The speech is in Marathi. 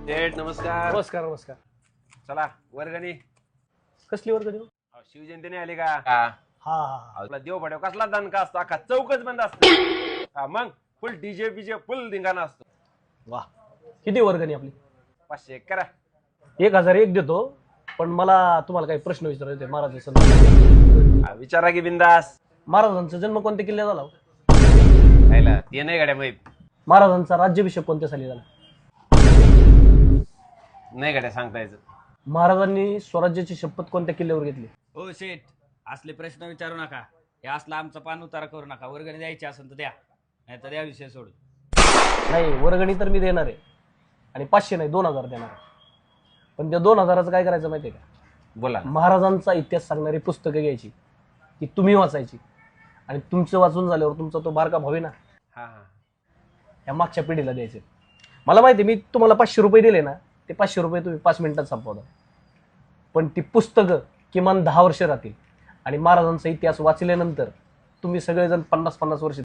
शेठ नमस्कार. नमस्कार नमस्कार. चला वर्गणी. कसली वर्ग देऊ? शिवजयंतीने आली का? हा हा. आपला देव पड्या कसला दणका असतो, अख्खा चौकच बंद असतो. मग फुल डीजे बीजे फुल धिंगाणा असतो. वा, किती वर्गणी आपली? 500 करा. 1001 देतो, पण मला तुम्हाला काही प्रश्न विचारायचे महाराज. विचारा की बिंदास. महाराजांचा जन्म कोणत्या किल्ल्यात झाला? खायला ते नाही गाड्या माहित. महाराजांचा राज्याभिषेक कोणत्या साली झाला? नाही गाड्या सांगता यायचं. महाराजांनी स्वराज्याची शपथ कोणत्या किल्ल्यावर घेतली? हो शेठ, असले प्रश्न विचारू नका. हे असला आमचा पान उतारा करू नका. वर्गणी द्यायची असेल तर द्या, नाही तर द्या विषय सोडून. नाही, वर्गणी तर मी देणार आहे, आणि 500 नाही 2000 देणार आहे. पण त्या 2000चं काय करायचं माहितीये का? बोला. महाराजांचा इतिहास सांगणारी पुस्तकं घ्यायची, ती तुम्ही वाचायची, आणि तुमचं वाचून झाल्यावर तुमचा तो बारका भाऊ आहे ना, हा हा. या मागच्या पिढीला द्यायचे. मला माहिती, मी तुम्हाला 500 रुपये दिले ना, ते 500 रुपये तुम्ही 5 मिनिटात संपवता, पण ती पुस्तकं किमान 10 वर्ष राहतील. आणि महाराजांचा इतिहास वाचल्यानंतर तुम्ही सगळेजण 50-50 वर्ष